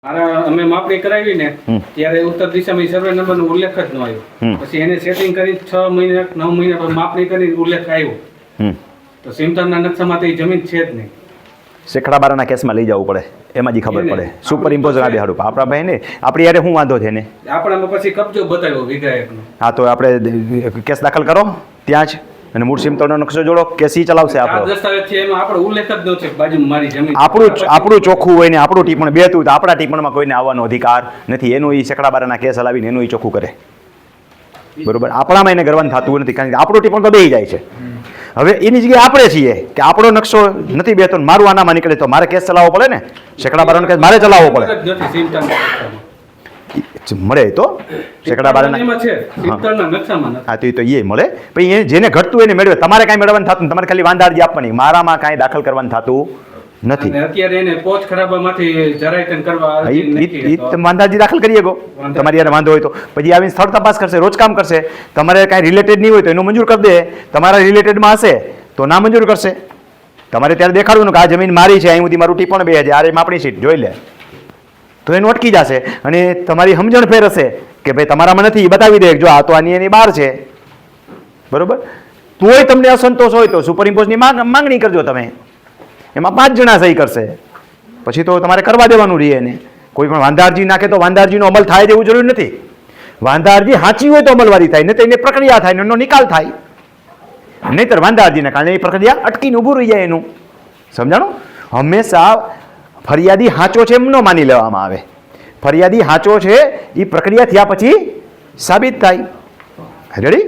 અમે માપણી કરાવી ને ત્યારે ઉત્તર દિશામાં સર્વે નંબર નો ઉલ્લેખ જ ન આવ્યો. પછી એને સેટિંગ કરી 6 મહિના 9 મહિના પછી માપણી કરી ઉલ્લેખ આવ્યો. તો સીમતરના નકશામાં તો એ જમીન છે જ નહીં. શેખડાબારાના કેસમાં લઈ જવું પડે, એમાં જ ખબર પડે. સુપર ઇમ્પોઝર આ બેહાડું આપણા ભાઈ ને આપણી યારે શું વાંધો છે ને આપણામાં પછી કબજો બતાવ્યો વીઘા એકનો. હા તો આપણે કેસ દાખલ કરો ત્યાં જ અને મૂળ સીમતળનો નકશો જોડો. કેસી ચલાવશે આપણો દસ્તાવેજ છે એમાં આપણો ઉલ્લેખ જ ન છે બાજુમાં મારી જમીન. આપણું ચોખ્ખું હોય ને આપણું ટીપણ બેતું તો આપણા ટીપણમાં કોઈને આવવાનો અધિકાર નથી. એનું એ શેખડાબારાના કેસ હલાવીને એનું એ ચોખ્ખું કરે. બરોબર, આપણામાં એને ગરવાનું થતું નથી કારણ કે આપણું ટીપણ તો બેસી જાય છે. હવે એની જગ્યાએ આપણે છીએ કે આપણો નકશો નથી બેતો, મારું આનામાં નીકળે તો મારે કેસ ચલાવવો પડે ને. શેખડાબારાનો કેસ મારે ચલાવવો પડે. મળે તો શેખડાબારાના હા તો એ મળે. પછી એ જેને ઘટતું એને મેળવે. તમારે કાંઈ મેળવવાનું થતું તમારે ખાલી વાંધારજી આપવાની. મારામાં કાંઈ દાખલ કરવાનું થતું નથી. અત્યારે એને પોચ ખરાબામાંથી જરાયતન કરવા વાંધારજી દાખલ કરીએ ગો તમારી યાર વાંધો હોય તો. પછી આવીને સ્થળ તપાસ કરશે, રોજકામ કરશે. તમારે કાંઈ રિલેટેડ નહીં હોય તો એનું મંજૂર કરી દે. તમારા રિલેટેડમાં હશે તો ના મંજૂર કરશે. તમારે ત્યારે દેખાડવું કે આ જમીન મારી છે, અહીં સુધી મારું ટીપણ બે છે, આ માપણી સીટ જોઈ લે તો એનું અટકી જશે. અને તમારી સમજણ ફેર હશે કે ભાઈ તમારામાં નથી, બતાવી દે જો આ તો આની એની બહાર છે. બરોબર, તોય તમને અસંતોષ હોય તો સુપર ઇમ્પોઝની માંગણી કરજો તમે. એમાં 5 જણા સહી કરશે. પછી તો તમારે કરવા દેવાનું રહે એને. કોઈ પણ વાંધારજી નાખે તો વાંધારજીનો અમલ થાય તેવું જરૂરી નથી. વાંધારજી સાચી હોય તો અમલવારી થાય, નહીં તો એને પ્રક્રિયા થાય, એનો નિકાલ થાય. નહીંતર વાંધારજીના કારણે એ પ્રક્રિયા અટકીને ઊભું રહી જાય. એનું સમજાણું? હંમેશા ફરિયાદી સાચો છે એમ ન માની લેવામાં આવે. ફરિયાદી સાચો છે એ પ્રક્રિયા થયા પછી સાબિત થાય. રેડી?